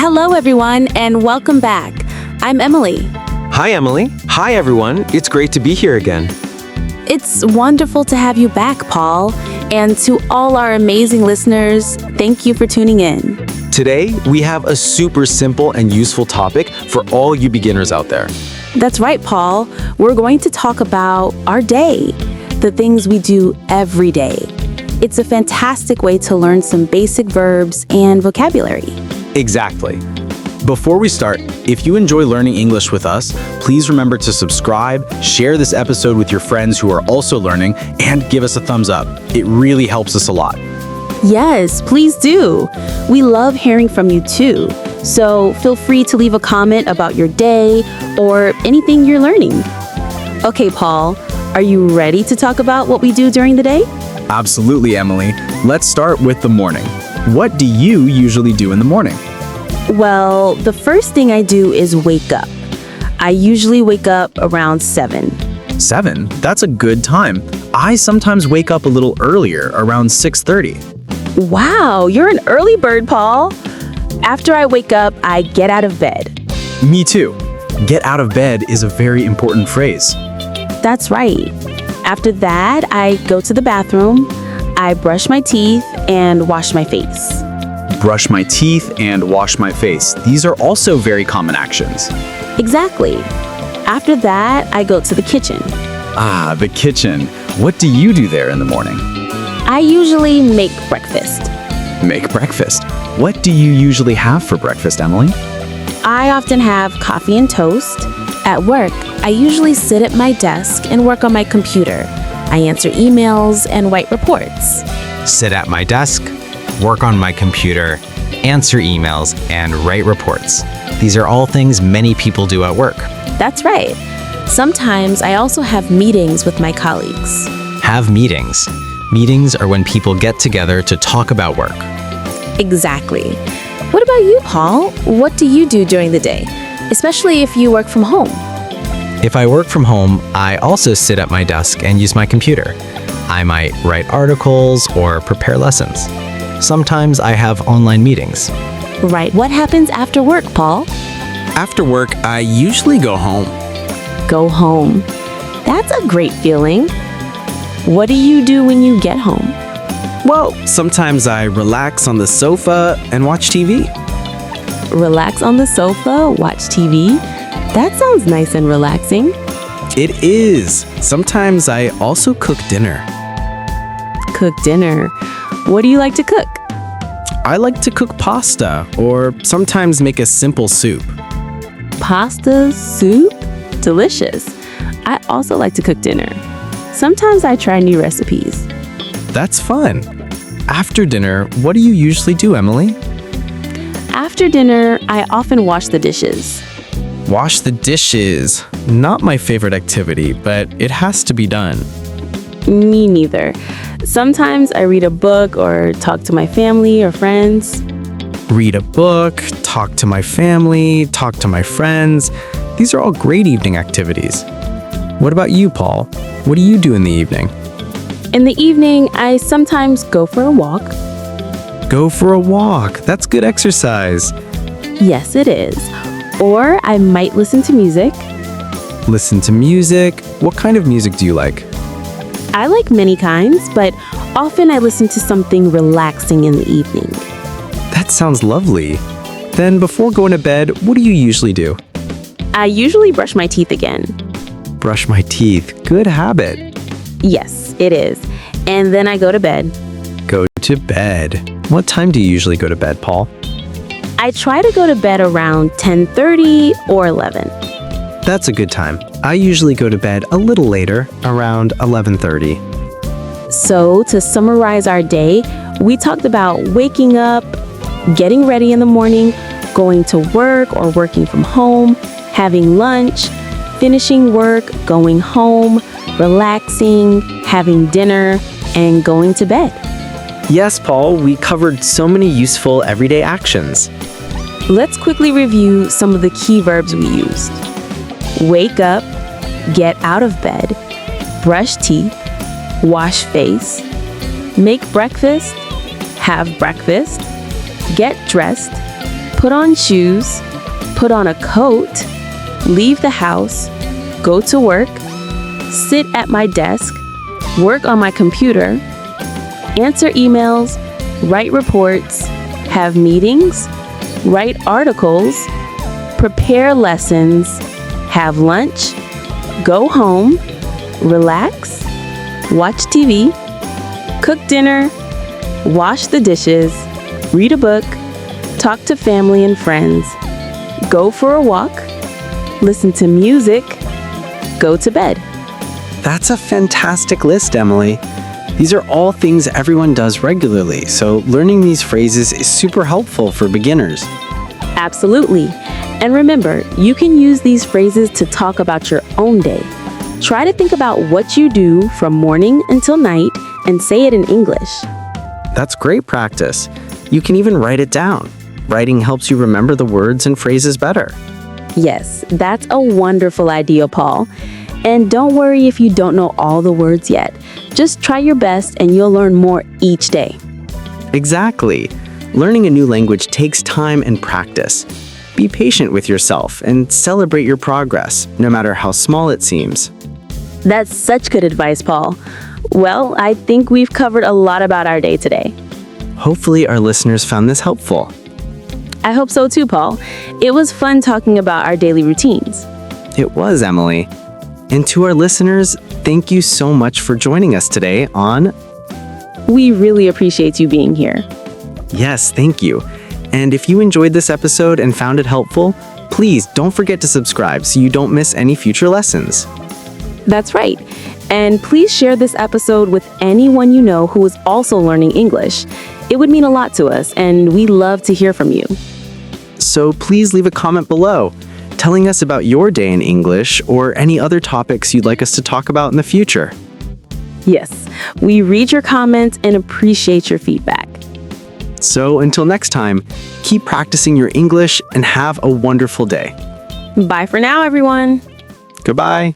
Hello, everyone, and welcome back. I'm Emily. Hi, Emily. Hi, everyone. It's great to be here again. It's wonderful to have you back, Paul. And to all our amazing listeners, thank you for tuning in. Today, we have a super simple and useful topic for all you beginners out there. That's right, Paul. We're going to talk about our day, the things we do every day. It's a fantastic way to learn some basic verbs and vocabulary. Exactly. Before we start, if you enjoy learning English with us, please remember to subscribe, share this episode with your friends who are also learning, and give us a thumbs up. It really helps us a lot. Yes, please do. We love hearing from you too. So feel free to leave a comment about your day or anything you're learning. Okay, Paul, are you ready to talk about what we do during the day? Absolutely, Emily. Let's start with the morning. What do you usually do in the morning? Well, the first thing I do is wake up. I usually wake up around 7. 7? That's a good time. I sometimes wake up a little earlier, around 6:30. Wow, you're an early bird, Paul. After I wake up, I get out of bed. Me too. Get out of bed is a very important phrase. That's right. After that, I go to the bathroom, I brush my teeth, and wash my face. Brush my teeth and wash my face. These are also very common actions. Exactly. After that, I go to the kitchen. Ah, the kitchen. What do you do there in the morning? I usually make breakfast. Make breakfast. What do you usually have for breakfast, Emily? I often have coffee and toast. At work, I usually sit at my desk and work on my computer. I answer emails and write reports. Sit at my desk, work on my computer, answer emails, and write reports. These are all things many people do at work. That's right. Sometimes I also have meetings with my colleagues. Have meetings. Meetings are when people get together to talk about work. Exactly. What about you, Paul? What do you do during the day, especially if you work from home? If I work from home, I also sit at my desk and use my computer. I might write articles or prepare lessons. Sometimes I have online meetings. Right. What happens after work, Paul? After work, I usually go home. Go home. That's a great feeling. What do you do when you get home? Well, sometimes I relax on the sofa and watch TV. Relax on the sofa, watch TV? That sounds nice and relaxing. It is. Sometimes I also cook dinner. Cook dinner. What do you like to cook? I like to cook pasta or sometimes make a simple soup. Pasta, soup? Delicious. I also like to cook dinner. Sometimes I try new recipes. That's fun. After dinner, what do you usually do, Emily? After dinner, I often wash the dishes. Wash the dishes. Not my favorite activity, but it has to be done. Me neither. Sometimes I read a book or talk to my family or friends. Read a book, talk to my family, talk to my friends. These are all great evening activities. What about you, Paul? What do you do in the evening? In the evening, I sometimes go for a walk. Go for a walk. That's good exercise. Yes, it is. Or I might listen to music. Listen to music. What kind of music do you like? I like many kinds, but often I listen to something relaxing in the evening. That sounds lovely. Then before going to bed, what do you usually do? I usually brush my teeth again. Brush my teeth. Good habit. Yes, it is. And then I go to bed. Go to bed. What time do you usually go to bed, Paul? I try to go to bed around 10:30 or 11. That's a good time. I usually go to bed a little later, around 11:30. So, to summarize our day, we talked about waking up, getting ready in the morning, going to work or working from home, having lunch, finishing work, going home, relaxing, having dinner, and going to bed. Yes, Paul, we covered so many useful everyday actions. Let's quickly review some of the key verbs we used. Wake up, get out of bed, brush teeth, wash face, make breakfast, have breakfast, get dressed, put on shoes, put on a coat, leave the house, go to work, sit at my desk, work on my computer, answer emails, write reports, have meetings, write articles, prepare lessons, have lunch, go home, relax, watch TV, cook dinner, wash the dishes, read a book, talk to family and friends, go for a walk, listen to music, go to bed. That's a fantastic list, Emily. These are all things everyone does regularly, so learning these phrases is super helpful for beginners. Absolutely. And remember, you can use these phrases to talk about your own day. Try to think about what you do from morning until night and say it in English. That's great practice. You can even write it down. Writing helps you remember the words and phrases better. Yes, that's a wonderful idea, Paul. And don't worry if you don't know all the words yet. Just try your best and you'll learn more each day. Exactly. Learning a new language takes time and practice. Be patient with yourself and celebrate your progress, no matter how small it seems. That's such good advice, Paul. Well, I think we've covered a lot about our day today. Hopefully, our listeners found this helpful. I hope so too, Paul. It was fun talking about our daily routines. It was, Emily. And to our listeners, thank you so much for joining us today on... We really appreciate you being here. Yes, thank you. And if you enjoyed this episode and found it helpful, please don't forget to subscribe so you don't miss any future lessons. That's right. And please share this episode with anyone you know who is also learning English. It would mean a lot to us, and we love to hear from you. So please leave a comment below, telling us about your day in English or any other topics you'd like us to talk about in the future. Yes, we read your comments and appreciate your feedback. So until next time, keep practicing your English and have a wonderful day. Bye for now, everyone. Goodbye.